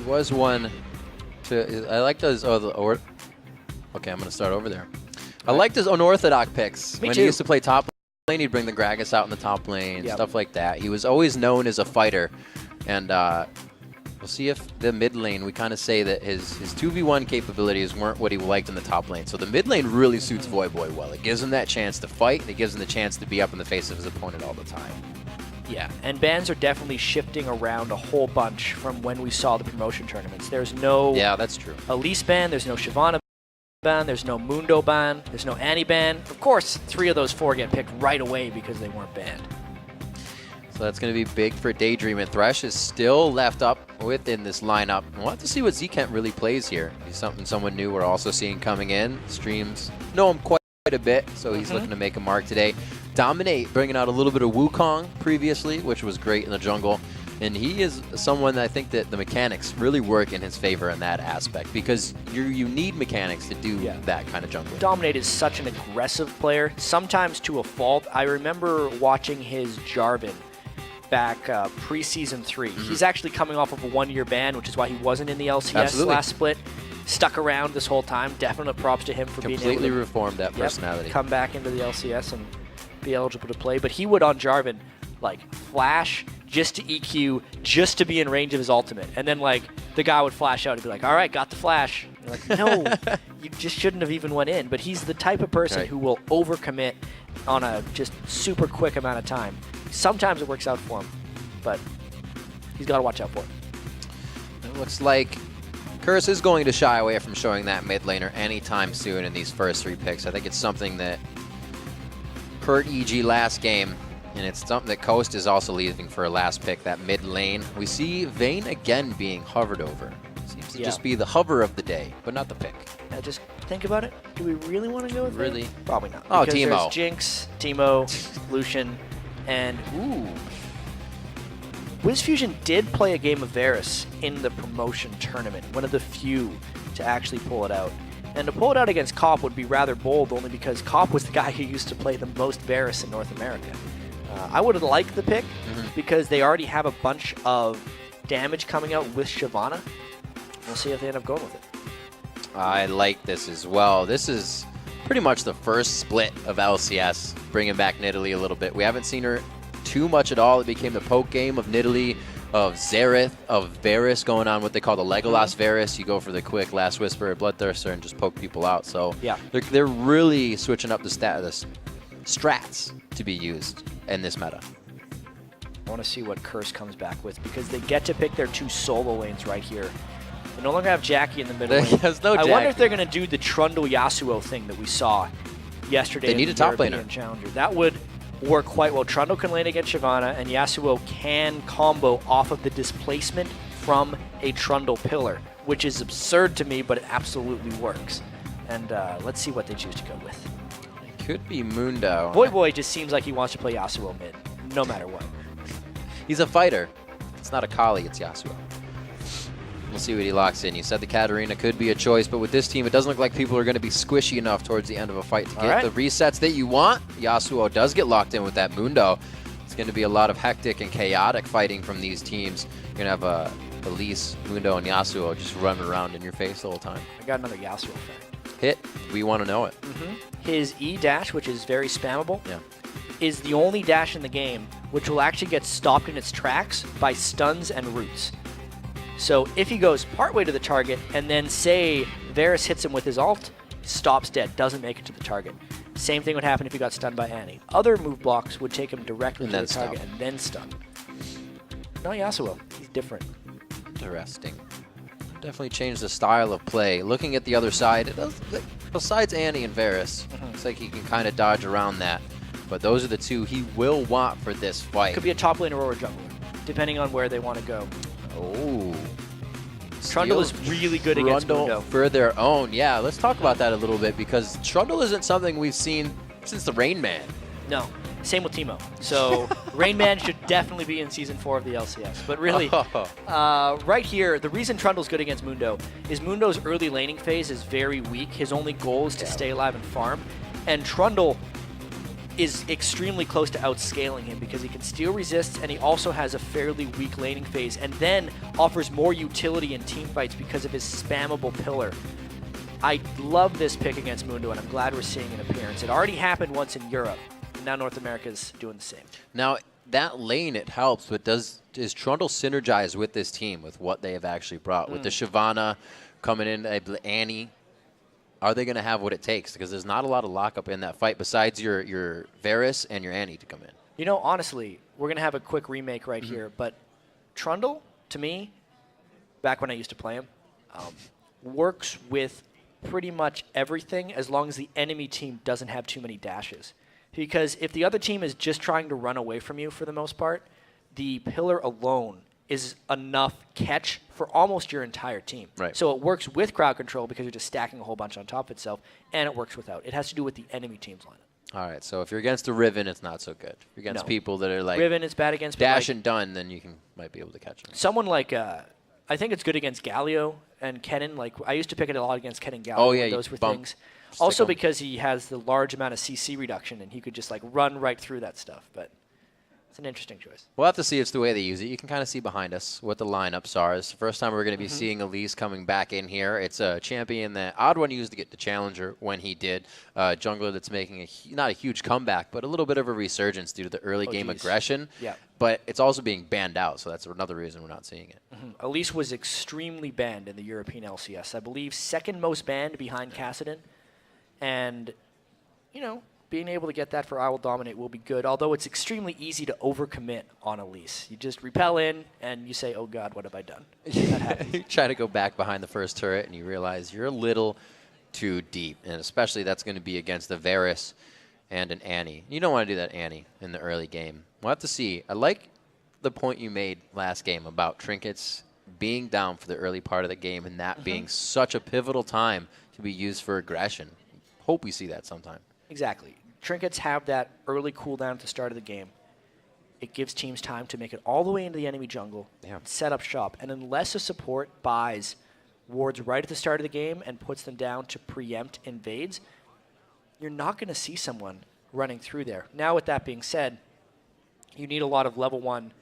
was one to. I like those. Okay, I'm gonna start over there. I liked his unorthodox picks. Me when too. he used to play top lane, he'd bring the Gragas out in the top lane, stuff like that. He was always known as a fighter, and we'll see if the mid lane, we kind of say that his 2v1 capabilities weren't what he liked in the top lane. So the mid lane really suits Voyboy well. It gives him that chance to fight, and it gives him the chance to be up in the face of his opponent all the time. Yeah, and bans are definitely shifting around a whole bunch from when we saw the promotion tournaments. There's no that's true. Elise ban, there's no Shyvana ban, there's no Mundo ban, there's no Annie ban. Of course, 3 of those 4 get picked right away because they weren't banned. So that's going to be big for Daydream, and Thresh is still left up within this lineup. We'll have to see what Zkent really plays here. He's someone new we're also seeing coming in. Streams know him quite a bit, so he's looking to make a mark today. Dominate, bringing out a little bit of Wukong previously, which was great in the jungle. And he is someone that I think that the mechanics really work in his favor in that aspect, because you need mechanics to do that kind of jungle. Dominate is such an aggressive player, sometimes to a fault. I remember watching his Jarvan back pre-season 3. He's actually coming off of a 1-year ban, which is why he wasn't in the LCS last split. Stuck around this whole time. Definite props to him for being able to completely reformed that personality. Come back into the LCS and be eligible to play. But he would on Jarvan like flash just to EQ, just to be in range of his ultimate. And then like the guy would flash out and be like, all right, got the flash. And you're like, no, you just shouldn't have even went in. But he's the type of person who will overcommit on a just super quick amount of time. Sometimes it works out for him, but he's got to watch out for it. It looks like Curse is going to shy away from showing that mid laner anytime soon in these first 3 picks. I think it's something that hurt EG last game, and it's something that Coast is also leaving for a last pick, that mid lane. We see Vayne again being hovered over. Seems to just be the hover of the day, but not the pick. Now just think about it. Do we really want to go with Really? Vayne? Probably not. Oh, because Teemo. There's Jinx, Teemo, Lucian, and WizFusion did play a game of Varus in the promotion tournament, one of the few to actually pull it out. And to pull it out against Cop would be rather bold, only because Cop was the guy who used to play the most Varus in North America. I would have liked the pick because they already have a bunch of damage coming out with Shyvana. We'll see if they end up going with it. I like this as well. This is pretty much the first split of LCS, bringing back Nidalee a little bit. We haven't seen her too much at all. It became the poke game of Nidalee, of Xerath, of Varus, going on what they call the Legolas Varus. You go for the quick Last Whisper, Bloodthirster, and just poke people out. So they're really switching up the strats to be used in this meta. I want to see what Curse comes back with, because they get to pick their 2 solo lanes right here. They no longer have Jackie in the middle lane. I wonder if they're going to do the Trundle Yasuo thing that we saw yesterday. They need a top laner. Challenger. That would work quite well. Trundle can lane against Shyvana, and Yasuo can combo off of the displacement from a Trundle pillar, which is absurd to me, but it absolutely works. And let's see what they choose to go with. It could be Mundo. Voyboy just seems like he wants to play Yasuo mid, no matter what. He's a fighter. It's not a Kali, it's Yasuo. We'll see what he locks in. You said the Katarina could be a choice, but with this team, it doesn't look like people are going to be squishy enough towards the end of a fight to get the resets that you want. Yasuo does get locked in with that Mundo. It's going to be a lot of hectic and chaotic fighting from these teams. You're going to have Elise, Mundo, and Yasuo just running around in your face the whole time. I got another Yasuo fact. Hit. We want to know it. His E dash, which is very spammable, is the only dash in the game which will actually get stopped in its tracks by stuns and roots. So if he goes partway to the target and then say Varus hits him with his ult, stops dead, doesn't make it to the target. Same thing would happen if he got stunned by Annie. Other move blocks would take him directly to the target and then stun. Not Yasuo. He's different. Interesting. Definitely changed the style of play. Looking at the other side, it does, besides Annie and Varus, looks like he can kind of dodge around that. But those are the 2 he will want for this fight. Could be a top laner or a jungler, depending on where they want to go. Oh. Trundle is really good against Mundo. For their own. Yeah, let's talk about that a little bit, because Trundle isn't something we've seen since the Rain Man. No. Same with Teemo. So Rain Man should definitely be in Season 4 of the LCS. But really, right here, the reason Trundle's good against Mundo is Mundo's early laning phase is very weak. His only goal is to stay alive and farm. And Trundle is extremely close to outscaling him because he can steal resists and he also has a fairly weak laning phase and then offers more utility in team fights because of his spammable pillar. I love this pick against Mundo, and I'm glad we're seeing an appearance. It already happened once in Europe. Now North America is doing the same. Now, that lane, it helps, but is Trundle synergize with this team, with what they have actually brought? With the Shyvana coming in, Annie, are they going to have what it takes? Because there's not a lot of lockup in that fight besides your Varus and your Annie to come in. You know, honestly, we're going to have a quick remake right here, but Trundle, to me, back when I used to play him, works with pretty much everything as long as the enemy team doesn't have too many dashes. Because if the other team is just trying to run away from you for the most part, the pillar alone is enough catch for almost your entire team. Right. So it works with crowd control because you're just stacking a whole bunch on top of itself, and it works without. It has to do with the enemy team's lineup. All right, so if you're against a Riven, it's not so good. If you're against people that are like Riven is bad against dash and done, then you might be able to catch them. Someone like I think it's good against Galio and Kennen. Like I used to pick it a lot against Kennen Galio. Oh yeah, those were things. Also because he has the large amount of CC reduction and he could just like run right through that stuff. But it's an interesting choice. We'll have to see if it's the way they use it. You can kind of see behind us what the lineups are. It's the first time we're going to be seeing Elise coming back in here. It's a champion that Odd1 used to get the Challenger when he did. Jungler that's making not a huge comeback, but a little bit of a resurgence due to the early game aggression. Yeah. But it's also being banned out, so that's another reason we're not seeing it. Elise was extremely banned in the European LCS. I believe second most banned behind Kassadin. And, you know, being able to get that for I Will Dominate will be good, although it's extremely easy to overcommit on Elise. You just repel in, and you say, oh, God, what have I done? That happens. You try to go back behind the first turret, and you realize you're a little too deep, and especially that's going to be against the Varus and an Annie. You don't want to do that Annie in the early game. We'll have to see. I like the point you made last game about Trinkets being down for the early part of the game and that being such a pivotal time to be used for aggression. Hope we see that sometime. Exactly. Trinkets have that early cooldown at the start of the game. It gives teams time to make it all the way into the enemy jungle, set up shop, and unless a support buys wards right at the start of the game and puts them down to preempt invades, you're not going to see someone running through there. Now, with that being said, you need a lot of level 1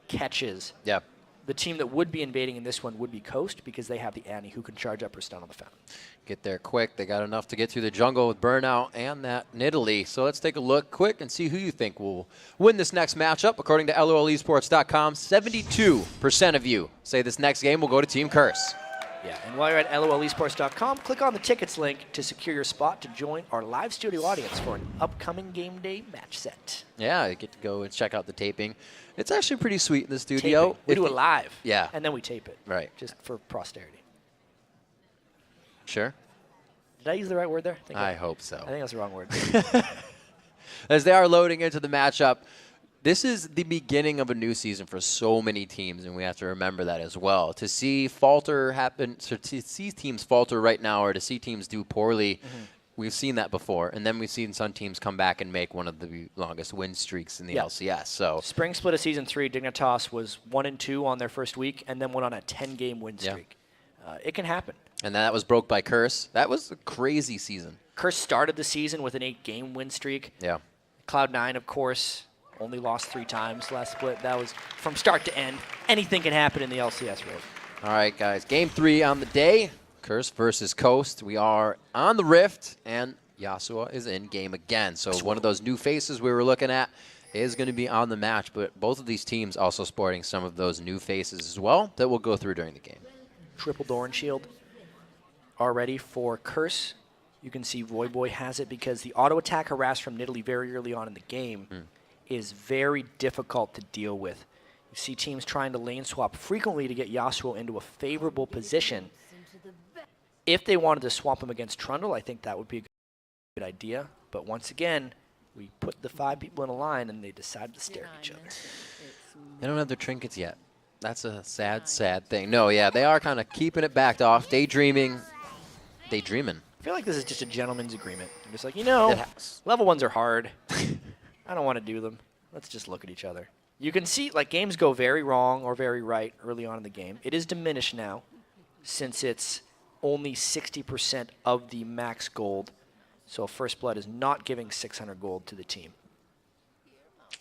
catches. Yeah. The team that would be invading in this one would be Coast because they have the Annie who can charge up or stun on the fountain. Get there quick. They got enough to get through the jungle with Burnout and that Nidalee. So let's take a look quick and see who you think will win this next matchup. According to LOLesports.com, 72% of you say this next game will go to Team Curse. Yeah, and while you're at LOLesports.com, click on the tickets link to secure your spot to join our live studio audience for an upcoming game day match set. Yeah, you get to go and check out the taping. It's actually pretty sweet in the studio. We do it live. Yeah. And then we tape it. Right. Just for posterity. Sure. Did I use the right word there? I hope so. I think that's the wrong word. As they are loading into the matchup, this is the beginning of a new season for so many teams, and we have to remember that as well. To see falter happen, to see teams falter right now, or to see teams do poorly, we've seen that before. And then we've seen some teams come back and make one of the longest win streaks in the LCS. So Spring Split of Season 3, Dignitas was 1-2 on their first week, and then went on a 10-game win streak. It can happen. And that was broke by Curse. That was a crazy season. Curse started the season with an 8-game win streak. Yeah. Cloud9, of course, only lost 3 times last split. That was from start to end. Anything can happen in the LCS race. All right, guys. Game 3 on the day. Curse versus Coast. We are on the Rift, and Yasuo is in game again. So one of those new faces we were looking at is going to be on the match, but both of these teams also sporting some of those new faces as well that we'll go through during the game. Triple Doran Shield already for Curse. You can see Voyboy has it because the auto attack harass from Nidalee very early on in the game is very difficult to deal with. You see teams trying to lane swap frequently to get Yasuo into a favorable position. If they wanted to swap him against Trundle, I think that would be a good idea. But once again, we put the 5 people in a line and they decide to stare at each other. They don't have their trinkets yet. That's a sad, sad thing. No, yeah, they are kind of keeping it backed off, daydreaming. I feel like this is just a gentleman's agreement. I'm just like, you know, level 1s are hard. I don't want to do them. Let's just look at each other. You can see, like, games go very wrong or very right early on in the game. It is diminished now since it's only 60% of the max gold. So First Blood is not giving 600 gold to the team.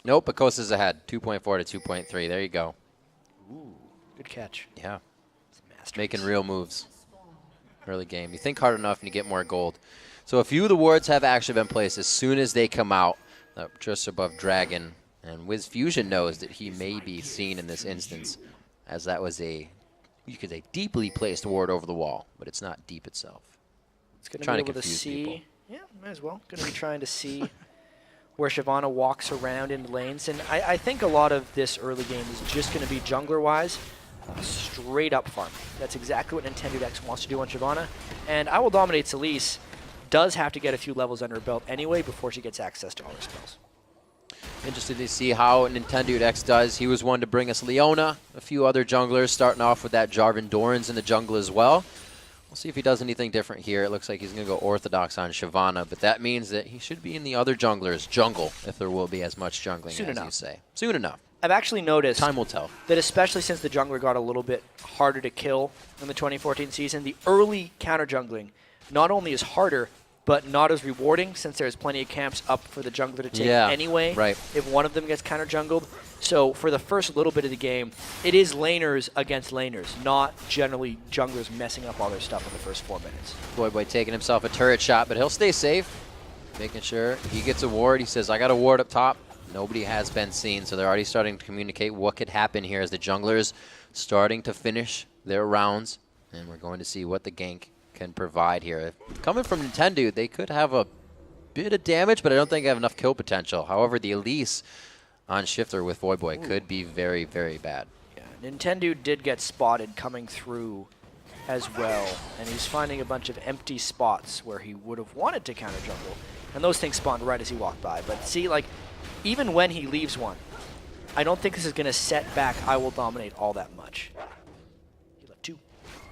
Nope, Akosa's ahead. 2.4 to 2.3. There you go. Ooh, good catch. Yeah. Making real moves. Early game. You think hard enough and you get more gold. So a few of the wards have actually been placed as soon as they come out, just above Dragon. And Wiz Fusion knows that he may be seen in this instance, as that was a, you could say, deeply placed ward over the wall, but it's not deep itself. It's going to be able to see. People. Yeah, might as well. Going to be trying to see where Shyvana walks around in lanes. And I think a lot of this early game is just going to be jungler-wise, straight up farm. That's exactly what Nintendo X wants to do on Shyvana. And I Will Dominate Celise does have to get a few levels under her belt anyway before she gets access to all her spells. Interested to see how Nintendo X does. He was one to bring us Leona, a few other junglers, starting off with that Jarvan Dorans in the jungle as well. We'll see if he does anything different here. It looks like he's going to go Orthodox on Shyvana, but that means that he should be in the other junglers' jungle, if there will be as much jungling Soon as enough. you say. Soon enough. I've actually noticed time will tell that especially since the jungler got a little bit harder to kill in the 2014 season, the early counter jungling not only is harder, but not as rewarding since there's plenty of camps up for the jungler to take anyway if one of them gets counter jungled. So for the first little bit of the game, it is laners against laners, not generally junglers messing up all their stuff in the first 4 minutes. Boy taking himself a turret shot, but he'll stay safe, making sure he gets a ward. He says, I got a ward up top. Nobody has been seen, so they're already starting to communicate what could happen here as the junglers starting to finish their rounds, and we're going to see what the gank can provide here. Coming from Nintendo, they could have a bit of damage, but I don't think they have enough kill potential. However, the Elise on Shifter with Voyboy could be very, very bad. Yeah, Nintendo did get spotted coming through as well, and he's finding a bunch of empty spots where he would have wanted to counter jungle, and those things spawned right as he walked by. But see, like, even when he leaves one, I don't think this is going to set back I Will Dominate all that much. He left 2.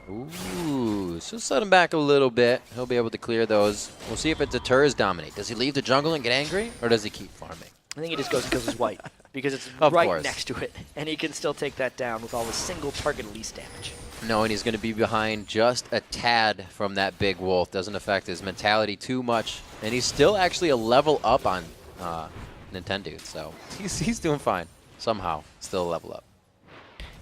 Ooh, so set him back a little bit. He'll be able to clear those. We'll see if it deters Dominate. Does he leave the jungle and get angry, or does he keep farming? I think he just goes and kills his white, because it's right next to it, and he can still take that down with all the single target least damage. No, and he's going to be behind just a tad from that big wolf. Doesn't affect his mentality too much, and he's still actually a level up on Nintendo, so he's doing fine. Somehow, still a level up.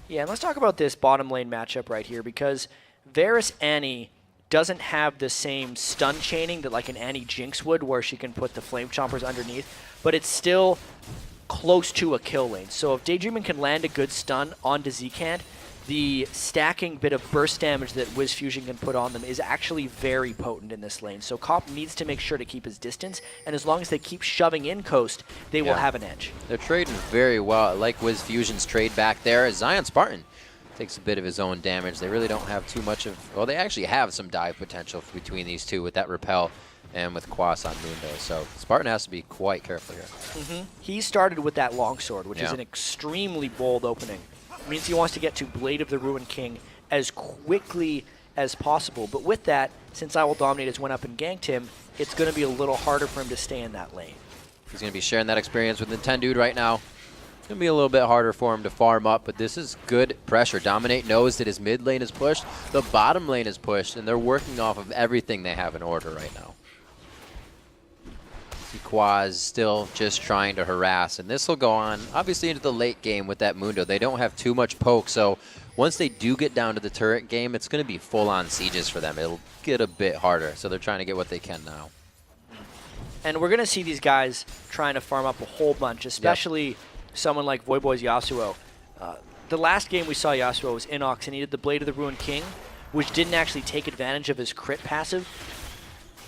Yeah, and let's talk about this bottom lane matchup right here, because Varus Annie doesn't have the same stun chaining that like an Annie Jinx would, where she can put the Flame Chompers underneath, but it's still close to a kill lane. So if Daydreaming can land a good stun onto Zcant, the stacking bit of burst damage that Wiz Fusion can put on them is actually very potent in this lane. So Cop needs to make sure to keep his distance, and as long as they keep shoving in coast, they will have an edge. They're trading very well. I like Wiz Fusion's trade back there. Zion Spartan takes a bit of his own damage. They really don't have too much of, well, they actually have some dive potential between these two with that repel and with Quas on Mundo. So Spartan has to be quite careful here. He started with that longsword, which is an extremely bold opening. It means he wants to get to Blade of the Ruined King as quickly as possible. But with that, since I Will Dominate has went up and ganked him, it's going to be a little harder for him to stay in that lane. He's going to be sharing that experience with Nintendo right now. It's going to be a little bit harder for him to farm up, but this is good pressure. Dominate knows that his mid lane is pushed, the bottom lane is pushed, and they're working off of everything they have in order right now. Quaz still just trying to harass, and this will go on obviously into the late game with that Mundo. They don't have too much poke, so once they do get down to the turret game, it's going to be full-on sieges for them. It'll get a bit harder, so they're trying to get what they can now. And we're going to see these guys trying to farm up a whole bunch, especially someone like Voyboy's Yasuo. The last game we saw Yasuo was Inox, and he did the Blade of the Ruined King, which didn't actually take advantage of his crit passive.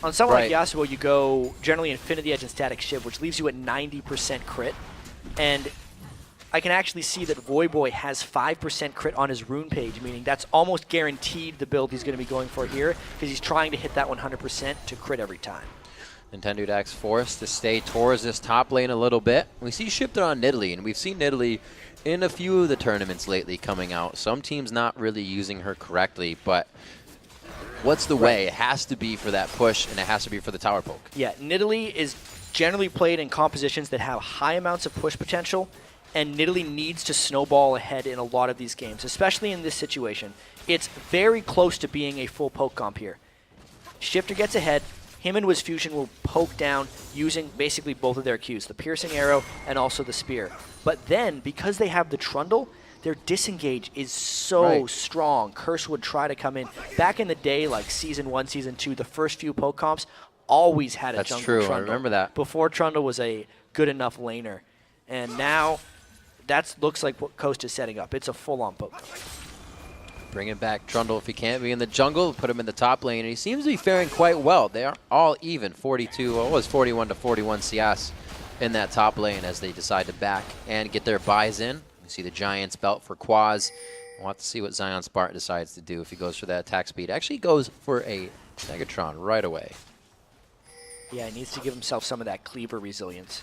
On someone like Yasuo, you go generally Infinity Edge and Static Shiv, which leaves you at 90% crit. And I can actually see that Voyboy has 5% crit on his rune page, meaning that's almost guaranteed the build he's going to be going for here, because he's trying to hit that 100% to crit every time. Nintendo Dax forced to stay towards this top lane a little bit. We see Shifter on Nidalee, and we've seen Nidalee in a few of the tournaments lately coming out. Some teams not really using her correctly, but what's the way? It has to be for that push, and it has to be for the tower poke. Yeah, Nidalee is generally played in compositions that have high amounts of push potential, and Nidalee needs to snowball ahead in a lot of these games, especially in this situation. It's very close to being a full poke comp here. Shifter gets ahead, him and Wiz Fusion will poke down using basically both of their Qs, the piercing arrow and also the spear. But then, because they have the trundle, their disengage is so strong. Curse would try to come in. Back in the day, like Season 1, Season 2, the first few poke comps always had a jungle trundle. I remember that. Before Trundle was a good enough laner. And now, that looks like what Coast is setting up. It's a full-on poke. Bringing back Trundle if he can't be in the jungle, put him in the top lane, and he seems to be faring quite well. They are all even, 42, well, it was 41 to 41 CS in that top lane as they decide to back and get their buys in. You see the Giants belt for Quaz. We'll have to see what Zion Spartan decides to do if he goes for that attack speed. Actually goes for a Megatron right away. Yeah, he needs to give himself some of that cleaver resilience.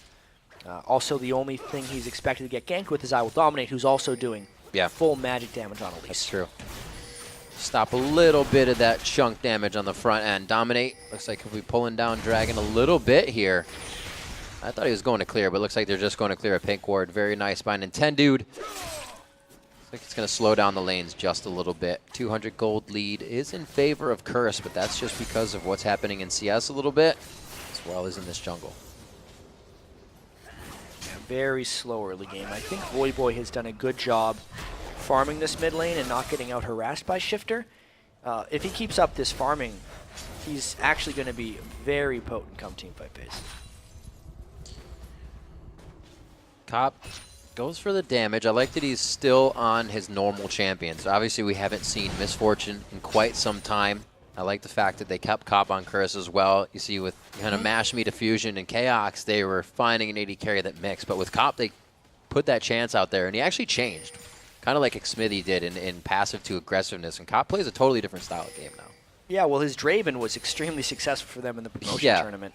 Also, the only thing he's expected to get ganked with is I Will Dominate, who's also doing full magic damage on Elise. That's true. Stop a little bit of that chunk damage on the front end. Dominate. Looks like he'll be pulling down Dragon a little bit here. I thought he was going to clear, but looks like they're just going to clear a pink ward. Very nice by Nintendude. Looks like it's going to slow down the lanes just a little bit. 200 gold lead is in favor of Curse, but that's just because of what's happening in CS a little bit, as well as in this jungle. Very slow early game. I think Voyboy has done a good job farming this mid lane and not getting out harassed by Shifter. If he keeps up this farming, he's actually going to be very potent come teamfight phase. Cop goes for the damage. I like that he's still on his normal champions. Obviously, we haven't seen Misfortune in quite some time. I like the fact that they kept Cop on Curse as well. You see with kind of Mash Me to Fusion and Chaos, they were finding an AD carry that mixed. But with Cop, they put that chance out there, and he actually changed. Kind of like Xmithy did in passive to aggressiveness. And Cop plays a totally different style of game now. Yeah, well, his Draven was extremely successful for them in the promotion tournament.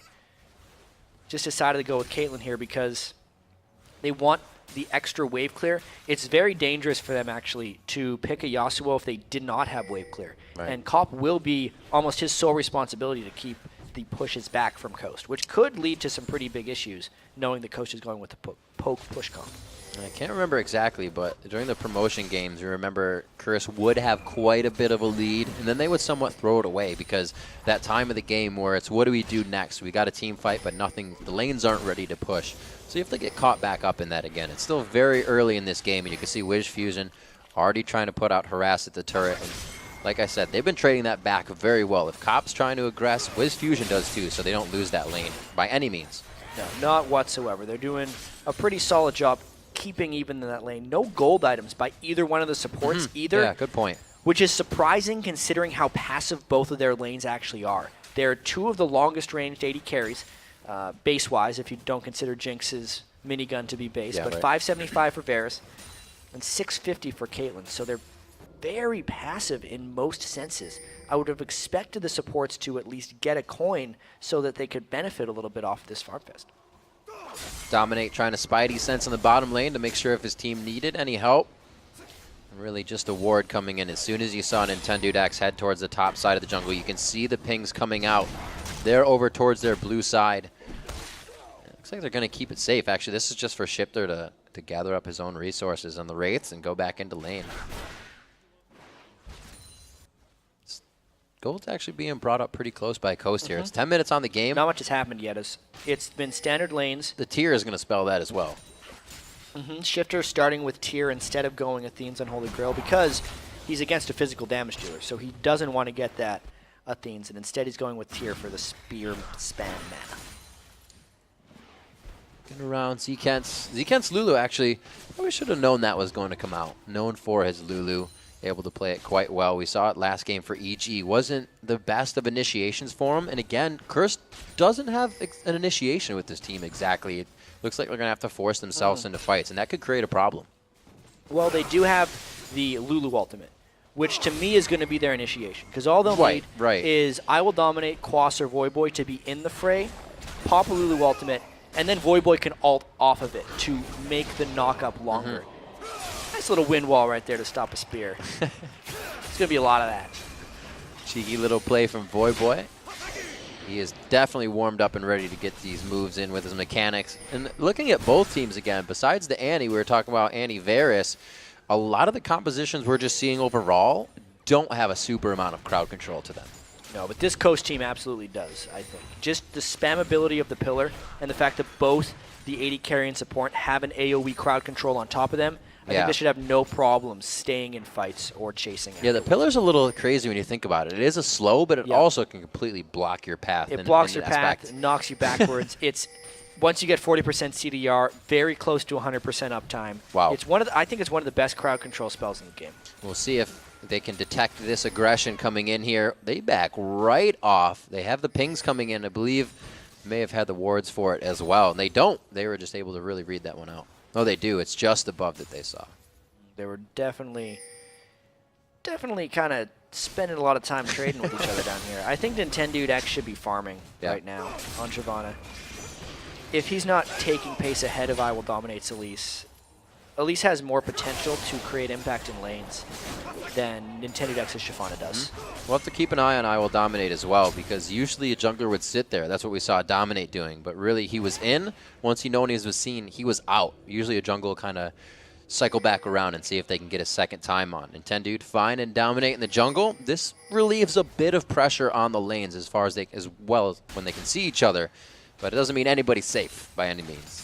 Just decided to go with Caitlyn here because they want the extra wave clear. It's very dangerous for them, actually, to pick a Yasuo if they did not have wave clear. Right. And Cop will be almost his sole responsibility to keep the pushes back from Coast, which could lead to some pretty big issues, knowing that Coast is going with the poke push comp. I can't remember exactly, but during the promotion games, you remember Curse would have quite a bit of a lead, and then they would somewhat throw it away because that time of the game where it's what do we do next? We got a team fight, but nothing. The lanes aren't ready to push. So you have to get caught back up in that again. It's still very early in this game, and you can see Wiz Fusion already trying to put out harass at the turret. And like I said, they've been trading that back very well. If Cop's trying to aggress, Wiz Fusion does too, so they don't lose that lane by any means. No, not whatsoever. They're doing a pretty solid job keeping even in that lane. No gold items by either one of the supports either. Yeah, good point. Which is surprising considering how passive both of their lanes actually are. They're two of the longest ranged AD carries, base-wise, if you don't consider Jinx's minigun to be base. But 575 for Varus and 650 for Caitlyn. So they're very passive in most senses. I would have expected the supports to at least get a coin so that they could benefit a little bit off this Farm Fest. Dominate trying to Spidey sense in the bottom lane to make sure if his team needed any help. Really just a ward coming in. As soon as you saw Nintendude head towards the top side of the jungle, you can see the pings coming out. They're over towards their blue side. It looks like they're going to keep it safe. Actually, this is just for Shifter to gather up his own resources on the Wraiths and go back into lane. Gold's actually being brought up pretty close by Coast here. It's 10 minutes on the game. Not much has happened yet. It's been standard lanes. The tier is going to spell that as well. Shifter starting with tier instead of going Athene's Unholy Grail because he's against a physical damage dealer, so he doesn't want to get that Athene's, and instead he's going with tier for the spear spam mana. Getting around Zekent's Lulu, actually, probably should have known that was going to come out. Known for his Lulu. Able to play it quite well. We saw it last game for EG. Wasn't the best of initiations for him. And again, Curse doesn't have an initiation with this team exactly. It looks like they're going to have to force themselves into fights, and that could create a problem. Well, they do have the Lulu ultimate, which to me is going to be their initiation. Because all they'll need is I Will Dominate, Quas, or Voyboy to be in the fray, pop a Lulu ultimate, and then Voyboy can ult off of it to make the knock-up longer. Nice little wind wall right there to stop a spear. It's going to be a lot of that. Cheeky little play from Voyboy. He is definitely warmed up and ready to get these moves in with his mechanics. And looking at both teams again, besides the Annie, we were talking about Annie Varus, a lot of the compositions we're just seeing overall don't have a super amount of crowd control to them. No, but this Coast team absolutely does, I think. Just the spammability of the pillar and the fact that both the AD carry and support have an AoE crowd control on top of them, I think they should have no problem staying in fights or chasing it. Yeah, the pillar's a little crazy when you think about it. It is a slow, but it also can completely block your path. It blocks your path, it knocks you backwards. It's once you get 40% CDR, very close to 100% uptime. Wow. It's I think it's one of the best crowd control spells in the game. We'll see if they can detect this aggression coming in here. They back right off. They have the pings coming in. I believe may have had the wards for it as well. And they don't. They were just able to really read that one out. No, they do. It's just above that they saw. They were definitely kind of spending a lot of time trading with each other down here. I think Nintendo X should be farming right now on Shyvana. If he's not taking pace ahead of I Will Dominate Elise, Elise has more potential to create impact in lanes than Nintendo X's Shyvana does. We'll have to keep an eye on I Will Dominate as well, because usually a jungler would sit there. That's what we saw Dominate doing. But really, he was in. Once he known he was seen, he was out. Usually a jungle kind of cycle back around and see if they can get a second time on. Nintendo find and dominate in the jungle. This relieves a bit of pressure on the lanes as well as when they can see each other. But it doesn't mean anybody's safe by any means.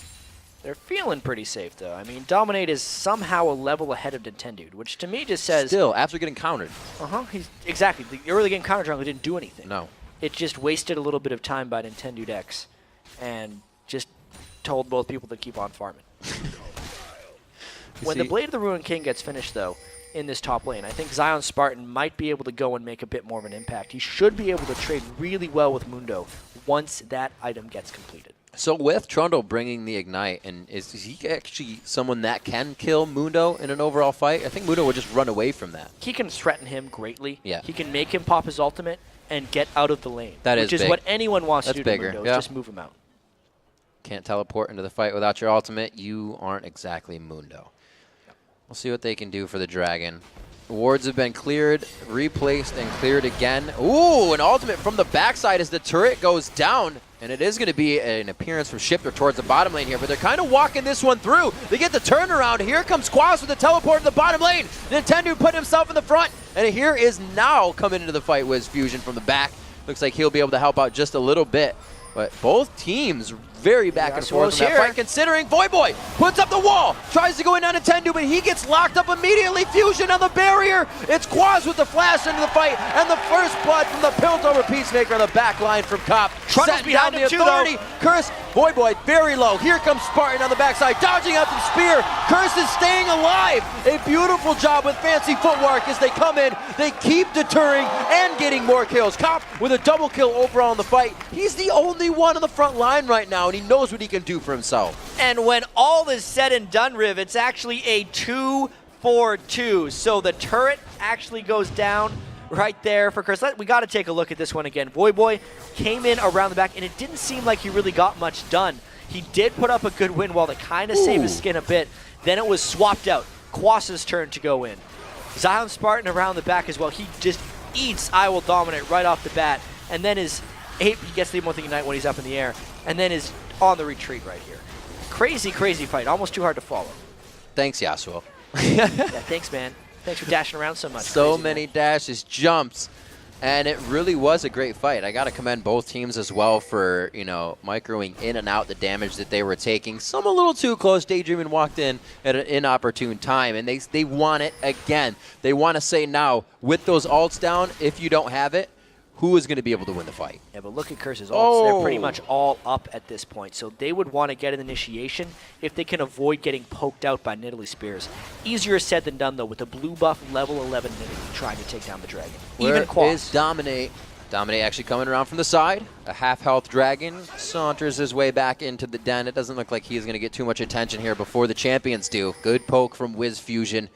They're feeling pretty safe, though. I mean, Dominate is somehow a level ahead of Nintendo, which to me just says... Still, after getting countered. Exactly. The early game counter jungle didn't do anything. No. It just wasted a little bit of time by Nintendo X and just told both people to keep on farming. When the Blade of the Ruined King gets finished, though, in this top lane, I think Zion Spartan might be able to go and make a bit more of an impact. He should be able to trade really well with Mundo once that item gets completed. So with Trundle bringing the Ignite, and is he actually someone that can kill Mundo in an overall fight? I think Mundo would just run away from that. He can threaten him greatly. Yeah. He can make him pop his ultimate and get out of the lane. Which is what anyone wants to do to Mundo, is just move him out. Can't teleport into the fight without your ultimate. You aren't exactly Mundo. We'll see what they can do for the Dragon. Wards have been cleared, replaced, and cleared again. Ooh, an ultimate from the backside as the turret goes down. And it is going to be an appearance from Shifter towards the bottom lane here, but they're kind of walking this one through. They get the turnaround. Here comes Quas with the teleport to the bottom lane. Nintendo put himself in the front, and here is now coming into the fight with Fusion from the back. Looks like he'll be able to help out just a little bit. But both teams very back and forth in that fight, considering Voyboy puts up the wall, tries to go in on Nintendo, but he gets locked up immediately. Fusion on the barrier. It's Quaz with the flash into the fight, and the first blood from the Piltover Peacemaker on the back line from Cop. Trundle's behind him too, though. Curse, Voyboy very low. Here comes Spartan on the backside, dodging out the spear. Curse is staying alive. A beautiful job with fancy footwork as they come in. They keep deterring and getting more kills. Cop with a double kill overall in the fight. He's the only one on the front line right now, and he knows what he can do for himself. And when all is said and done, Riv, it's actually a 2-4-2. So the turret actually goes down right there for Curse. We got to take a look at this one again. Voyboy came in around the back, and it didn't seem like he really got much done. He did put up a good win wall to kind of save his skin a bit. Then it was swapped out. Quas's turn to go in. Zion Spartan around the back as well. He just eats I Will Dominate right off the bat. And then he gets the Immortal Ignite when he's up in the air. And then is on the retreat right here. Crazy, crazy fight. Almost too hard to follow. Thanks, Yasuo. Yeah, thanks, man. Thanks for dashing around so much. So many dashes, jumps, and it really was a great fight. I got to commend both teams as well for, microing in and out the damage that they were taking. Some a little too close. Daydreaming walked in at an inopportune time, and they want it again. They want to say now, with those ults down, if you don't have it, who is going to be able to win the fight? Yeah, but look at Curse's ults. They're pretty much all up at this point. So they would want to get an initiation if they can avoid getting poked out by Nidalee Spears. Easier said than done, though, with a blue buff level 11 Nidalee trying to take down the Dragon. Even Quas. Is Dominate. Dominate actually coming around from the side. A half-health Dragon saunters his way back into the den. It doesn't look like he's going to get too much attention here before the champions do. Good poke from Wiz Fusion.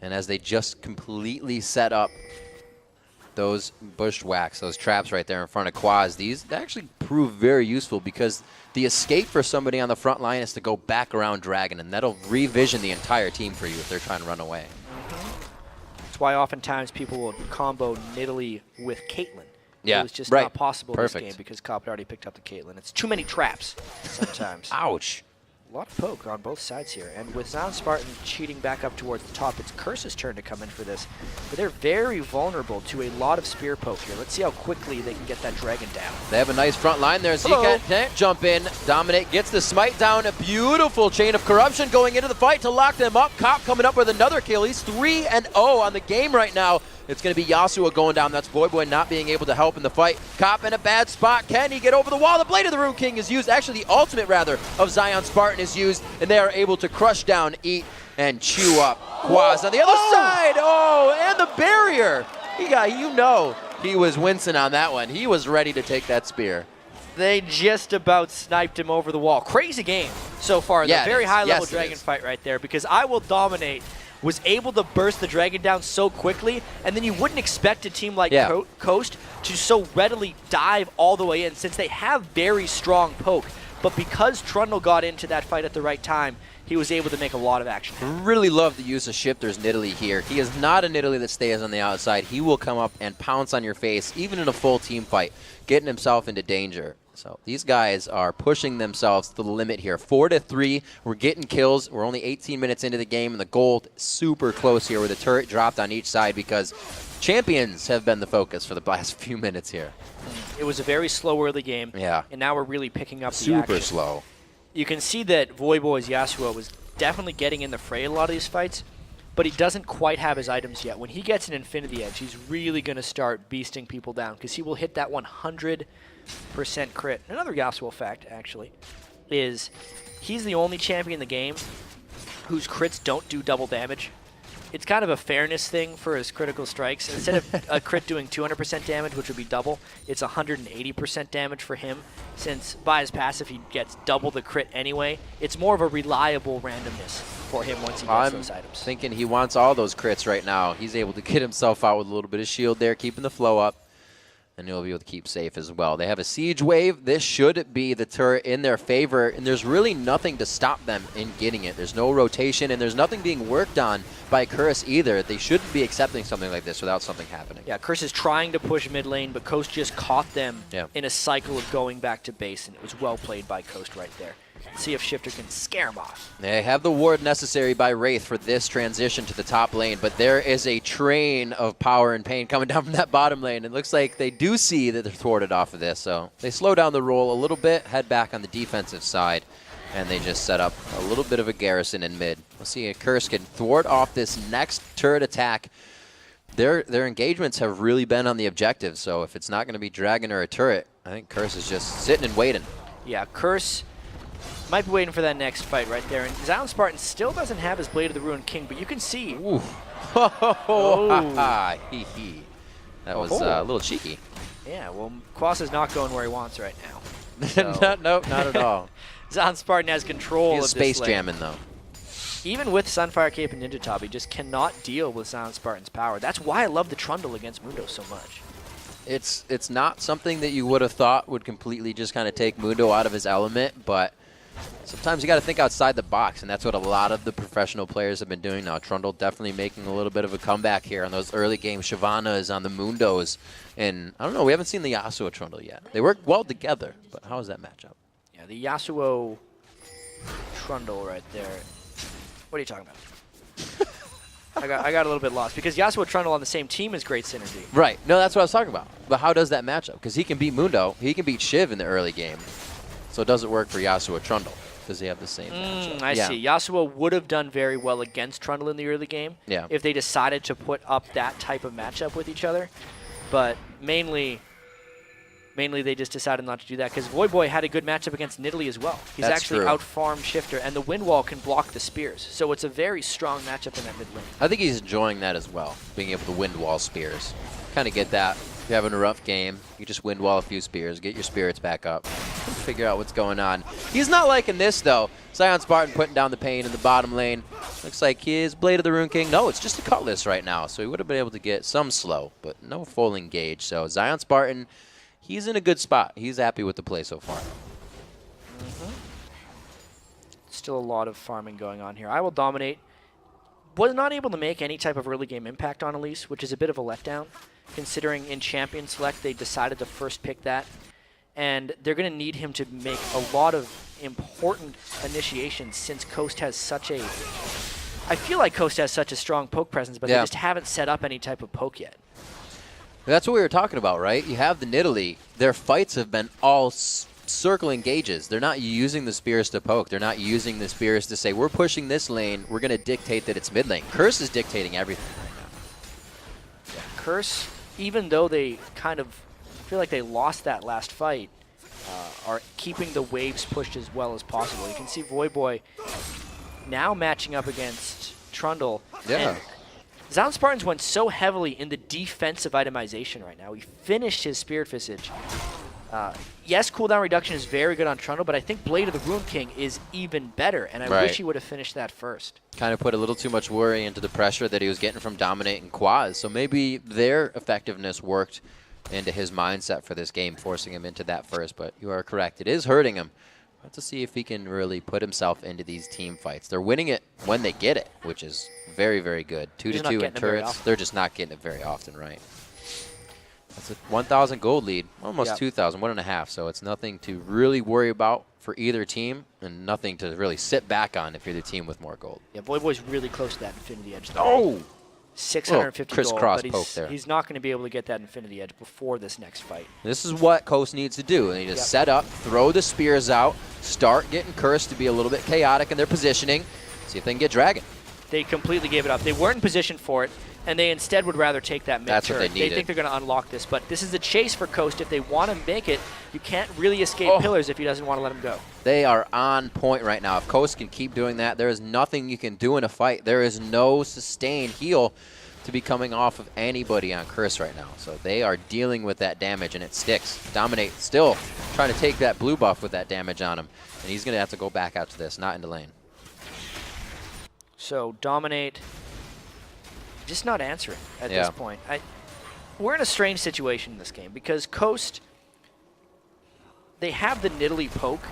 And as they just completely set up those bushwhacks, those traps right there in front of Quaz, these actually prove very useful because the escape for somebody on the front line is to go back around Dragon, and that'll revision the entire team for you if they're trying to run away. That's why oftentimes people will combo Nidalee with Caitlyn. Yeah, it was just not possible in this game because Cop had already picked up the Caitlyn. It's too many traps sometimes. Ouch. A lot of poke on both sides here. And with Zion Spartan cheating back up towards the top, it's Curse's turn to come in for this. But they're very vulnerable to a lot of spear poke here. Let's see how quickly they can get that dragon down. They have a nice front line there. Hello. Zika can't jump in. Dominate gets the smite down. A beautiful chain of corruption going into the fight to lock them up. Cop coming up with another kill. He's 3-0 on the game right now. It's going to be Yasuo going down. That's Voyboy not being able to help in the fight. Cop in a bad spot. Can he get over the wall? The Blade of the Rune King is used. Actually, the ultimate, rather, of Zion Spartan is used, and they are able to crush down, eat, and chew up Quaz on the other side. Oh, and the barrier. He was wincing on that one. He was ready to take that spear. They just about sniped him over the wall. Crazy game so far. Yeah, the very high-level yes, dragon fight right there, because I Will Dominate was able to burst the dragon down so quickly, and then you wouldn't expect a team like Coast to so readily dive all the way in, since they have very strong poke. But because Trundle got into that fight at the right time, he was able to make a lot of action happen. Really love the use of Shifter's Nidalee here. He is not a Nidalee that stays on the outside. He will come up and pounce on your face, even in a full team fight, getting himself into danger. So these guys are pushing themselves to the limit here. 4-3. We're getting kills. We're only 18 minutes into the game, and the gold super close here, where the turret dropped on each side because champions have been the focus for the last few minutes here. It was a very slow early game. Yeah. And now we're really picking up the action. Super slow. You can see that Voyboy's Yasuo was definitely getting in the fray in a lot of these fights, but he doesn't quite have his items yet. When he gets an Infinity Edge, he's really going to start beasting people down, because he will hit that 100% crit. Another Yasuo fact, actually, is he's the only champion in the game whose crits don't do double damage. It's kind of a fairness thing for his critical strikes. Instead of a crit doing 200% damage, which would be double, it's 180% damage for him, since by his passive he gets double the crit anyway. It's more of a reliable randomness for him once he gets those items. I'm thinking he wants all those crits right now. He's able to get himself out with a little bit of shield there, keeping the flow up. And he'll be able to keep safe as well. They have a siege wave. This should be the turret in their favor, and there's really nothing to stop them in getting it. There's no rotation, and there's nothing being worked on by Curse either. They shouldn't be accepting something like this without something happening. Yeah, Curse is trying to push mid lane, but Coast just caught them in a cycle of going back to base, and it was well played by Coast right there. See if Shifter can scare him off. They have the ward necessary by Wraith for this transition to the top lane, but there is a train of power and pain coming down from that bottom lane. It looks like they do see that they're thwarted off of this, so they slow down the roll a little bit, head back on the defensive side, and they just set up a little bit of a garrison in mid. Let's see if Curse can thwart off this next turret attack. Their engagements have really been on the objective, so if it's not going to be Dragon or a turret, I think Curse is just sitting and waiting. Yeah, Curse might be waiting for that next fight right there. And Zion Spartan still doesn't have his Blade of the Ruined King, but you can see. Ooh. That was a little cheeky. Yeah, well, Quas is not going where he wants right now. So. Nope, not at all. Zion Spartan has control of this space lane. jamming, though. Even with Sunfire Cape and Ninja Top, he just cannot deal with Zion Spartan's power. That's why I love the Trundle against Mundo so much. It's not something that you would have thought would completely just kind of take Mundo out of his element, but sometimes you got to think outside the box, and that's what a lot of the professional players have been doing now. Trundle definitely making a little bit of a comeback here on those early games. Shyvana is on the Mundos, and I don't know, we haven't seen the Yasuo Trundle yet. They work well together, but how is that matchup? Yeah, the Yasuo Trundle right there. What are you talking about? I got a little bit lost, because Yasuo Trundle on the same team is great synergy. Right. No, that's what I was talking about. But how does that match up? Because he can beat Mundo. He can beat Shiv in the early game. So it doesn't work for Yasuo Trundle because they have the same matchup. I see. Yasuo would have done very well against Trundle in the early game if they decided to put up that type of matchup with each other. But mainly they just decided not to do that, because Voyboy had a good matchup against Nidalee as well. He's actually out-farmed Shifter, and the Wind Wall can block the spears. So it's a very strong matchup in that mid lane. I think he's enjoying that as well, being able to Wind Wall spears. Kind of get that. If you're having a rough game, you just Wind Wall a few spears, get your spirits back up, figure out what's going on. He's not liking this, though. Zion Spartan putting down the pain in the bottom lane. Looks like his Blade of the Rune King. No, it's just a Cutlass right now, so he would have been able to get some slow, but no full engage. So Zion Spartan, he's in a good spot. He's happy with the play so far. Still a lot of farming going on here. I Will Dominate. Was not able to make any type of early game impact on Elise, which is a bit of a letdown, considering in Champion Select they decided to first pick that. And they're going to need him to make a lot of important initiation since Coast has such a... I feel like Coast has such a strong poke presence, but they just haven't set up any type of poke yet. That's what we were talking about, right? You have the Nidalee. Their fights have been all circling gauges. They're not using the spears to poke. They're not using the spears to say, we're pushing this lane. We're going to dictate that it's mid lane. Curse is dictating everything right now. Yeah, Curse, even though they kind of feel like they lost that last fight, are keeping the waves pushed as well as possible. You can see Voyboy now matching up against Trundle. Yeah. And Zound Spartans went so heavily in the defensive itemization right now. He finished his Spirit Visage. Yes, cooldown reduction is very good on Trundle, but I think Blade of the Ruin King is even better, and I wish he would have finished that first. Kind of put a little too much worry into the pressure that he was getting from Dominate and Quaz, so maybe their effectiveness worked into his mindset for this game, forcing him into that first, but you are correct. It is hurting him. We'll have to see if he can really put himself into these team fights. They're winning it when they get it, which is very, very good. 2-2 in turrets. They're just not getting it very often, right? That's a 1,000 gold lead, almost 2,000, 1.5. So it's nothing to really worry about for either team, and nothing to really sit back on if you're the team with more gold. Yeah, Voyboy's really close to that Infinity Edge. Though. Oh! 650 crisscross gold, poke there. He's not going to be able to get that Infinity Edge before this next fight. This is what Coast needs to do. They need to set up, throw the spears out, start getting Cursed to be a little bit chaotic in their positioning, see if they can get Dragon. They completely gave it up. They weren't in position for it, and they instead would rather take that mid turret. That's what they needed. They think they're going to unlock this, but this is a chase for Coast. If they want to make it, you can't really escape pillars if he doesn't want to let him go. They are on point right now. If Coast can keep doing that, there is nothing you can do in a fight. There is no sustained heal to be coming off of anybody on Curse right now. So they are dealing with that damage, and it sticks. Dominate still trying to take that blue buff with that damage on him, and he's going to have to go back out to this, not into lane. So Dominate just not answering at this point. We're in a strange situation in this game because Coast, they have the Nidalee poke,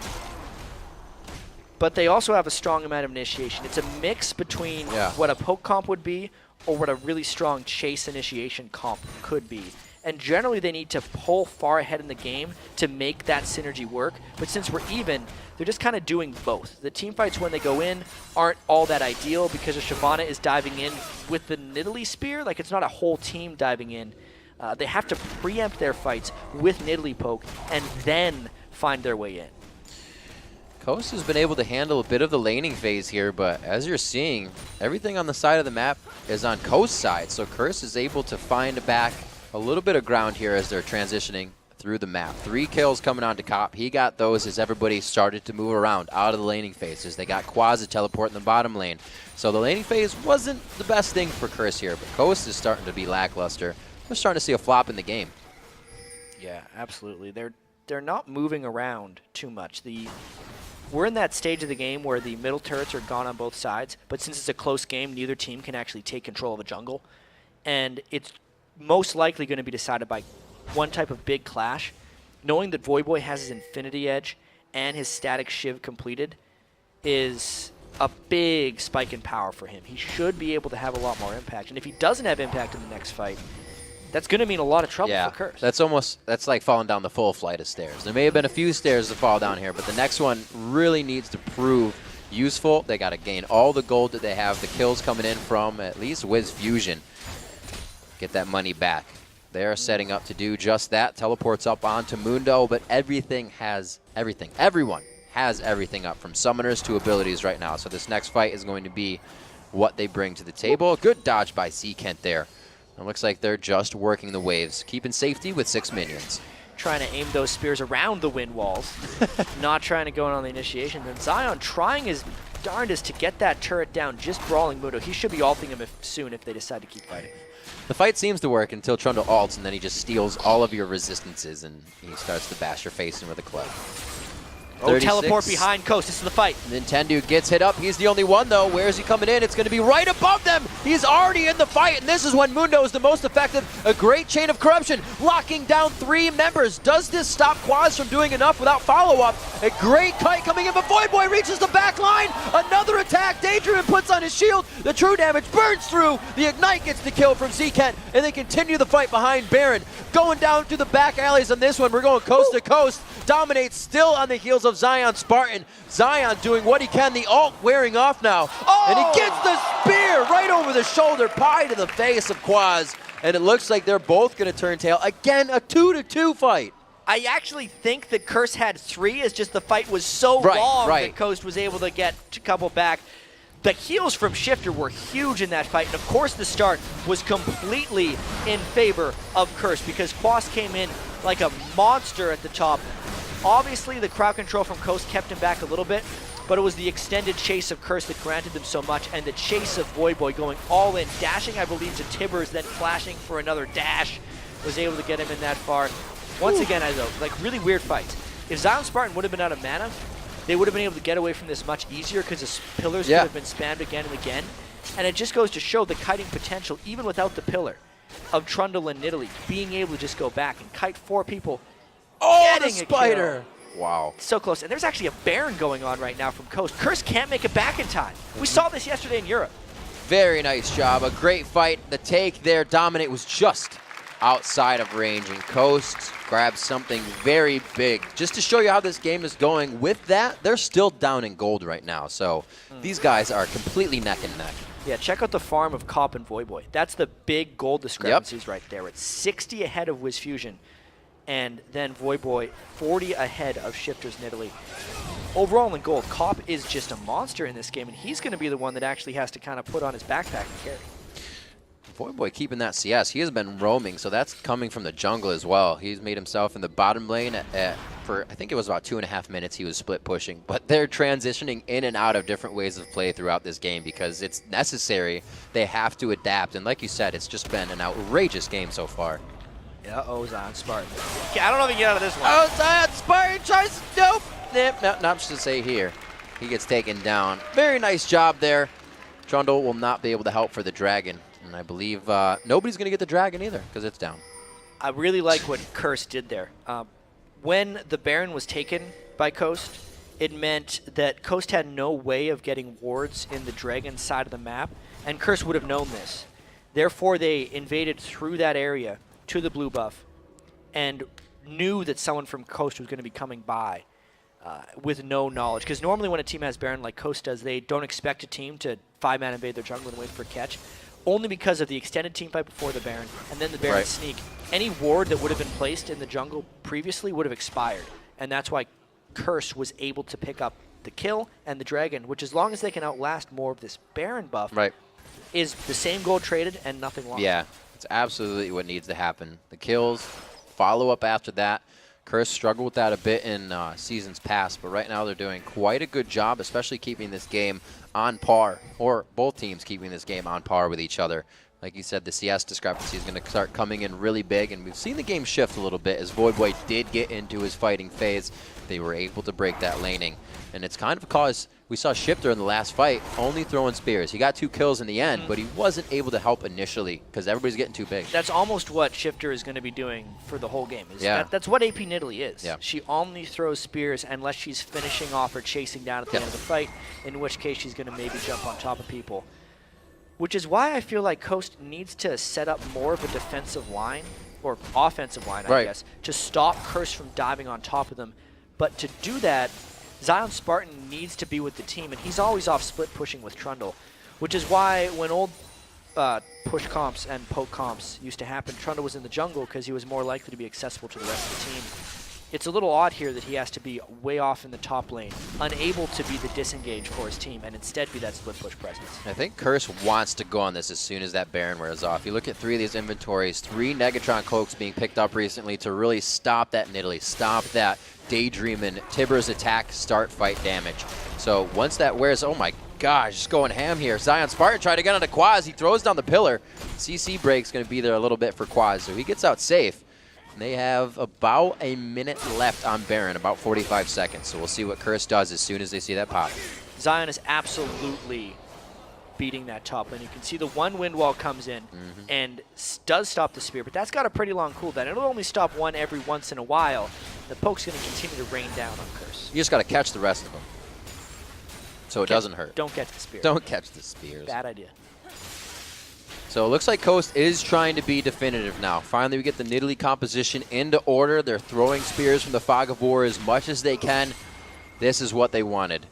but they also have a strong amount of initiation. It's a mix between what a poke comp would be or what a really strong chase initiation comp could be. And generally they need to pull far ahead in the game to make that synergy work. But since we're even, they're just kind of doing both. The team fights when they go in aren't all that ideal because a Shyvana is diving in with the Nidalee Spear. Like, it's not a whole team diving in. They have to preempt their fights with Nidalee poke and then find their way in. Coast has been able to handle a bit of the laning phase here, but as you're seeing, everything on the side of the map is on Coast's side, so Curse is able to find back a little bit of ground here as they're transitioning through the map. 3 kills coming on to Cop. He got those as everybody started to move around out of the laning phases. They got Quaz to teleport in the bottom lane. So the laning phase wasn't the best thing for Curse here, but Coast is starting to be lackluster. We're starting to see a flop in the game. Yeah, absolutely. They're not moving around too much. We're in that stage of the game where the middle turrets are gone on both sides, but since it's a close game, neither team can actually take control of a jungle. And it's most likely going to be decided by one type of big clash. Knowing that Voyboy has his Infinity Edge and his Static Shiv completed is a big spike in power for him. He should be able to have a lot more impact. And if he doesn't have impact in the next fight, that's going to mean a lot of trouble for Curse. That's like falling down the full flight of stairs. There may have been a few stairs to fall down here, but the next one really needs to prove useful. They got to gain all the gold that they have, the kills coming in from at least Wiz Fusion. Get that money back. They're setting up to do just that. Teleports up onto Mundo, but everything has everything. Everyone has everything up from summoners to abilities right now. So this next fight is going to be what they bring to the table. Good dodge by C-Kent there. It looks like they're just working the waves, keeping safety with 6 minions. Trying to aim those spears around the wind walls, not trying to go in on the initiation. Then Zion trying his darndest to get that turret down, just brawling Mundo. He should be ulting him soon if they decide to keep fighting. The fight seems to work until Trundle ults, and then he just steals all of your resistances, and he starts to bash your face in with a club. Oh, teleport behind Coast. This is the fight. Nintendo gets hit up. He's the only one, though. Where is he coming in? It's going to be right above them. He's already in the fight, and this is when Mundo is the most effective. A great chain of corruption, locking down 3 members. Does this stop Quaz from doing enough without follow-up? A great kite coming in, but Voyboy reaches the back line. Another attack. Daydream puts on his shield. The true damage burns through. The Ignite gets the kill from Z-Kent, and they continue the fight behind Baron. Going down to the back alleys on this one. We're going coast to coast. Dominates still on the heels of of Zion Spartan. Zion doing what he can, the ult wearing off now. Oh! And he gets the spear right over the shoulder, pie to the face of Quaz. And it looks like they're both going to turn tail. Again, a 2-2 fight. I actually think that Curse had 3, it's just the fight was so long that Coast was able to get a couple back. The heals from Shifter were huge in that fight, and of course the start was completely in favor of Curse because Quas came in like a monster at the top. Obviously the crowd control from Coast kept him back a little bit, but it was the extended chase of Curse that granted them so much, and the chase of Void Boy going all in, dashing I believe to Tibbers, then flashing for another dash, was able to get him in that far. Once again, like really weird fights. If Zion Spartan would have been out of mana, they would have been able to get away from this much easier because the pillars could have been spammed again and again. And it just goes to show the kiting potential, even without the pillar, of Trundle and Nidalee being able to just go back and kite 4 people. Oh, the spider! Wow. So close. And there's actually a Baron going on right now from Coast. Curse can't make it back in time. We saw this yesterday in Europe. Very nice job. A great fight. The take there, Dominate, was just outside of range, and Coast grabs something very big. Just to show you how this game is going, with that, they're still down in gold right now. So these guys are completely neck and neck. Yeah, check out the farm of Cop and Void Boy. That's the big gold discrepancies right there. It's 60 ahead of Wiz Fusion, and then Void Boy 40 ahead of Shifter's Nidalee. Overall in gold, Cop is just a monster in this game, and he's going to be the one that actually has to kind of put on his backpack and carry. Void Boy keeping that CS. He has been roaming, so that's coming from the jungle as well. He's made himself in the bottom lane for, I think it was about 2.5 minutes he was split pushing. But they're transitioning in and out of different ways of play throughout this game because it's necessary. They have to adapt. And like you said, it's just been an outrageous game so far. Uh-oh, Zion Spartan. I don't know if he can get out of this one. Oh, Zion Spartan tries to, nope. Not much to say here. He gets taken down. Very nice job there. Trundle will not be able to help for the dragon. And I believe nobody's going to get the dragon either because it's down. I really like what Curse did there. When the Baron was taken by Coast, it meant that Coast had no way of getting wards in the dragon side of the map, and Curse would have known this. Therefore, they invaded through that area to the blue buff and knew that someone from Coast was going to be coming by with no knowledge. Because normally when a team has Baron like Coast does, they don't expect a team to 5-man invade their jungle and wait for a catch. Only because of the extended team fight before the Baron, and then the Baron sneak. Any ward that would have been placed in the jungle previously would have expired, and that's why Curse was able to pick up the kill and the dragon, which as long as they can outlast more of this Baron buff, is the same gold traded and nothing lost. Yeah, it's absolutely what needs to happen. The kills, follow up after that. Curse struggled with that a bit in seasons past, but right now they're doing quite a good job, especially keeping this game on par, or both teams keeping this game on par with each other. Like you said, the CS discrepancy is going to start coming in really big, and we've seen the game shift a little bit as Void Boy did get into his fighting phase. They were able to break that laning, and it's kind of because we saw Shifter in the last fight only throwing spears. He got 2 kills in the end, but he wasn't able to help initially because everybody's getting too big. That's almost what Shifter is going to be doing for the whole game. That's what AP Nidalee is. Yeah. She only throws spears unless she's finishing off or chasing down at the end of the fight, in which case she's going to maybe jump on top of people. Which is why I feel like Coast needs to set up more of a defensive line, or offensive line, I guess, to stop Curse from diving on top of them. But to do that, Zion Spartan needs to be with the team, and he's always off split pushing with Trundle, which is why when old push comps and poke comps used to happen, Trundle was in the jungle because he was more likely to be accessible to the rest of the team. It's a little odd here that he has to be way off in the top lane, unable to be the disengage for his team, and instead be that split push presence. I think Curse wants to go on this as soon as that Baron wears off. You look at 3 of these inventories, 3 Negatron Cloaks being picked up recently to really stop that Nidalee, stop that Daydream and Tibbers attack, start fight damage. So once that wears, oh my gosh, just going ham here. Zion Spartan trying to get onto Quaz. He throws down the pillar. CC break's going to be there a little bit for Quaz, so he gets out safe. They have about a minute left on Baron, about 45 seconds. So we'll see what Curse does as soon as they see that pop. Zion is absolutely beating that top lane. You can see the one wind wall comes in and does stop the spear, but that's got a pretty long cooldown. It'll only stop one every once in a while. The poke's going to continue to rain down on Curse. You just got to catch the rest of them so it doesn't hurt. Don't catch the spear. Don't catch the spears. Bad idea. So it looks like Coast is trying to be definitive now. Finally, we get the Nidalee composition into order. They're throwing spears from the Fog of War as much as they can. This is what they wanted.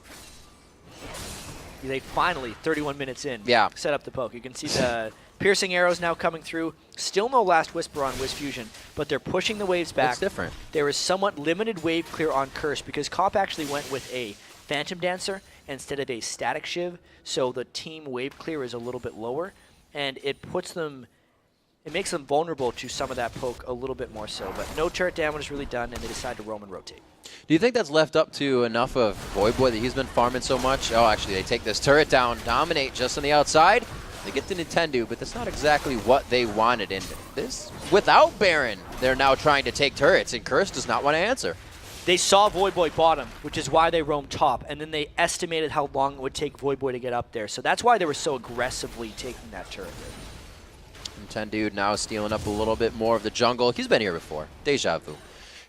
They finally, 31 minutes in, Yeah. set up the poke. You can see the piercing arrows now coming through. Still no Last Whisper on Wiz Fusion, but they're pushing the waves back. It's different. There is somewhat limited wave clear on Curse because Cop actually went with a Phantom Dancer instead of a Static Shiv, so the team wave clear is a little bit lower, and it puts them, it makes them vulnerable to some of that poke a little bit more so. But no turret damage is really done, and they decide to roam and rotate. Do you think that's left up to enough of Voidboy that he's been farming so much? Oh, actually, they take this turret down, dominate just on the outside. They get the Nintendo, but that's not exactly what they wanted. And this, without Baron, they're now trying to take turrets, and Curse does not want to answer. They saw Voidboy bottom, which is why they roamed top, and then they estimated how long it would take Voidboy to get up there. So that's why they were so aggressively taking that turret. Nintendo now stealing up a little bit more of the jungle. He's been here before. Deja vu.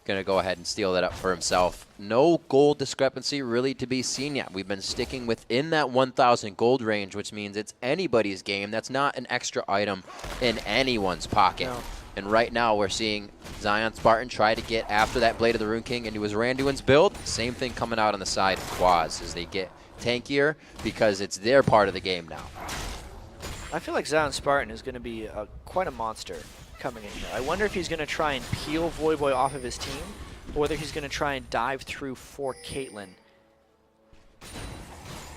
Going to go ahead and steal that up for himself. No gold discrepancy really to be seen yet. We've been sticking within that 1,000 gold range, which means it's anybody's game. That's not an extra item in anyone's pocket. No. And right now we're seeing Zion Spartan try to get after that Blade of the Rune King into his Randuin's build. Same thing coming out on the side of Quaz as they get tankier because it's their part of the game now. I feel like Zion Spartan is going to be quite a monster coming in here. I wonder if he's going to try and peel Voidboy off of his team, or whether he's going to try and dive through for Caitlyn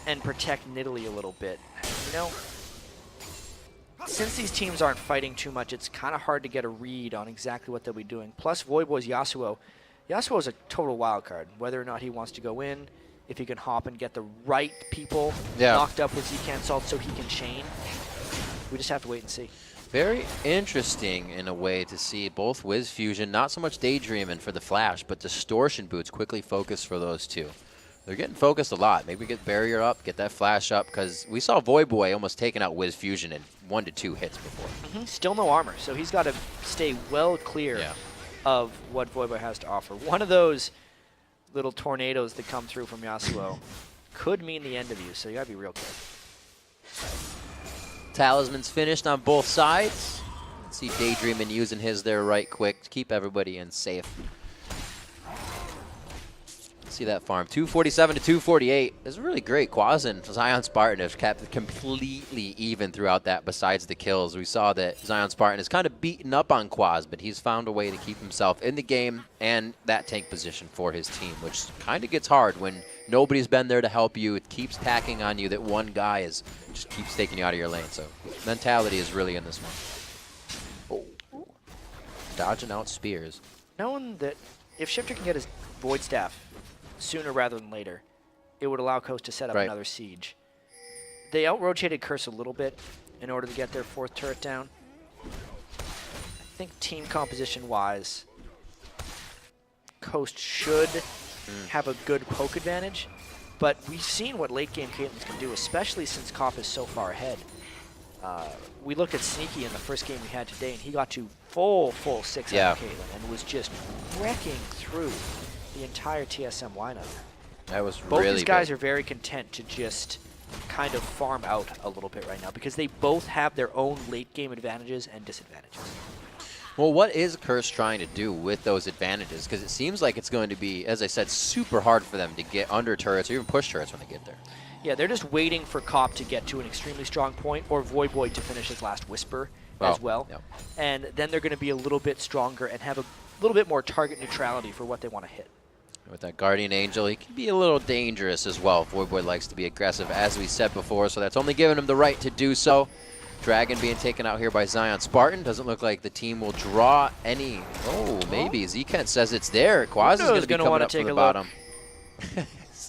and protect Nidalee a little bit. You know, since these teams aren't fighting too much, it's kind of hard to get a read on exactly what they'll be doing. Plus, Voidboy's Yasuo. Yasuo is a total wild card, whether or not he wants to go in, if he can hop and get the right people knocked up with Z-Can Salt so he can chain. We just have to wait and see. Very interesting in a way to see both Wiz Fusion, not so much daydreaming for the flash, but distortion boots quickly focused for those two. They're getting focused a lot. Maybe get barrier up, get that flash up, because we saw Voidboy almost taking out Wiz Fusion in 1 to 2 hits before. Still no armor, so he's got to stay well clear of what Voidboy has to offer. One of those little tornadoes that come through from Yasuo could mean the end of you, so you got to be real careful. Talisman's finished on both sides. Let's see Daydreamin' using his there right quick to keep everybody in safe. See that farm. 247 to 248. It's really great. Quaz and Zion Spartan have kept it completely even throughout that besides the kills. We saw that Zion Spartan is kind of beaten up on Quaz, but he's found a way to keep himself in the game and that tank position for his team, which kind of gets hard when nobody's been there to help you. It keeps tacking on you that one guy is just keeps taking you out of your lane. So mentality is really in this one. Oh. Dodging out spears. Knowing that if Shifter can get his Void Staff sooner rather than later, it would allow Coast to set up another siege. They out-rotated Curse a little bit in order to get their 4th turret down. I think team composition-wise, Coast should have a good poke advantage, but we've seen what late-game Caitlyn can do, especially since Kopp is so far ahead. We looked at Sneaky in the first game we had today, and he got to full 6 out of Caitlyn and was just wrecking through the entire TSM lineup. That was both really these guys big. are very content to just kind of farm out a little bit right now because they both have their own late game advantages and disadvantages. Well, what is Curse trying to do with those advantages? Because it seems like it's going to be, as I said, super hard for them to get under turrets or even push turrets when they get there. Yeah, they're just waiting for Kopp to get to an extremely strong point or Voidboy to finish his last Whisper as well. Yep. And then they're going to be a little bit stronger and have a little bit more target neutrality for what they want to hit. With that Guardian Angel, he can be a little dangerous as well. Voidboy likes to be aggressive, as we said before, so that's only giving him the right to do so. Dragon being taken out here by Zion Spartan. Doesn't look like the team will draw any. Oh, maybe. Z-Kent says it's there. Quaz is going to be coming up from the bottom.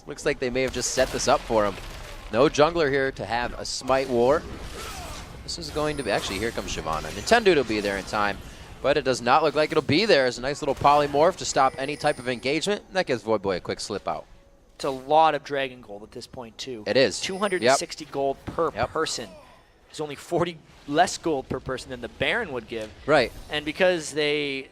Looks like they may have just set this up for him. No jungler here to have a smite war. This is going to be, actually, here comes Shyvana. Nintendo will be there in time, but it does not look like it'll be there. It's a nice little polymorph to stop any type of engagement. That gives Voidboy a quick slip out. It's a lot of Dragon Gold at this point, too. It is. 260 gold per person. There's only 40 less gold per person than the Baron would give. Right. And because they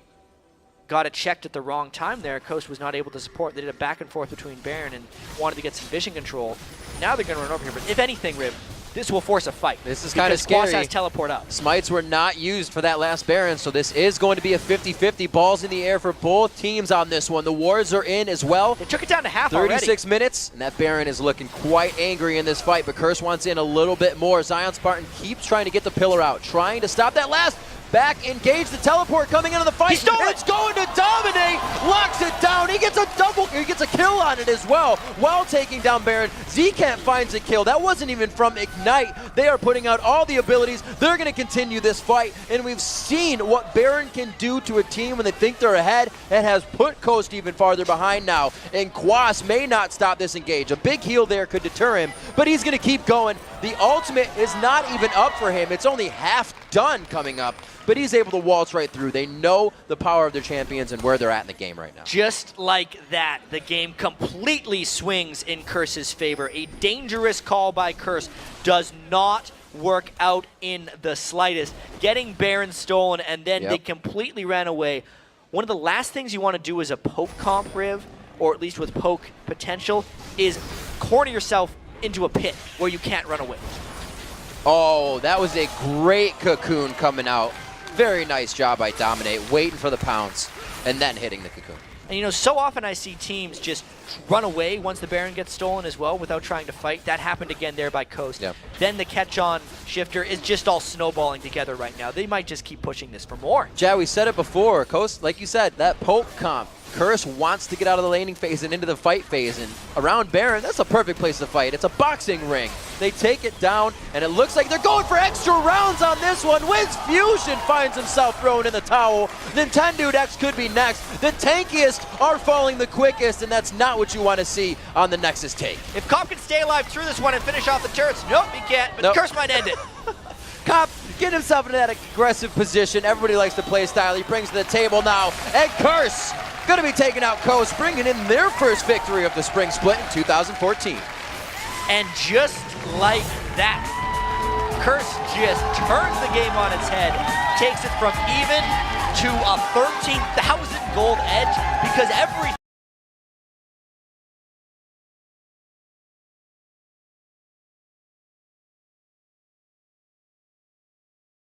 got it checked at the wrong time there, Coast was not able to support. They did a back and forth between Baron and wanted to get some vision control. Now they're going to run over here. But if anything, Rib, this will force a fight. This is kind of scary. Quas has teleport up. Smites were not used for that last Baron, so this is going to be a 50-50. Balls in the air for both teams on this one. The wards are in as well. They took it down to half 36 already. minutes, and that Baron is looking quite angry in this fight, but Curse wants in a little bit more. Zion Spartan keeps trying to get the pillar out, trying to stop that last. Back, engage the teleport coming into the fight. He stole it. It's going to dominate. Locks it down. He gets a kill on it as well while taking down Baron. Zcant finds a kill. That wasn't even from Ignite. They are putting out all the abilities. They're going to continue this fight, and we've seen what Baron can do to a team when they think they're ahead. It has put Coast even farther behind now, and Quas may not stop this engage. A big heal there could deter him, but he's going to keep going. The ultimate is not even up for him. It's only half done coming up, but he's able to waltz right through. They know the power of their champions and where they're at in the game right now. Just like that, the game completely swings in Curse's favor. A dangerous call by Curse does not work out in the slightest. Getting Baron stolen, and then they completely ran away. One of the last things you want to do as a poke comp, Riv, or at least with poke potential, is corner yourself into a pit where you can't run away. Oh, that was a great cocoon coming out. Very nice job by Dominate, waiting for the pounce, and then hitting the cocoon. And you know, so often I see teams just run away once the Baron gets stolen as well without trying to fight. That happened again there by Coast. Yep. Then the catch-on shifter is just all snowballing together right now. They might just keep pushing this for more. Jad, we said it before. Coast, like you said, that poke comp. Curse wants to get out of the laning phase and into the fight phase, and around Baron, that's a perfect place to fight. It's a boxing ring. They take it down, and it looks like they're going for extra rounds on this one. Wiz Fusion finds himself thrown in the towel. Nintendo X could be next. The tankiest are falling the quickest, and that's not what you want to see on the Nexus take. If Cop can stay alive through this one and finish off the turrets, nope, he can't, but Curse might end it. Cop getting himself into that aggressive position. Everybody likes to play style. He brings to the table now, and Curse going to be taking out Coast, bringing in their first victory of the spring split in 2014. And just like that, Curse just turns the game on its head, takes it from even to a 13,000 gold edge, because every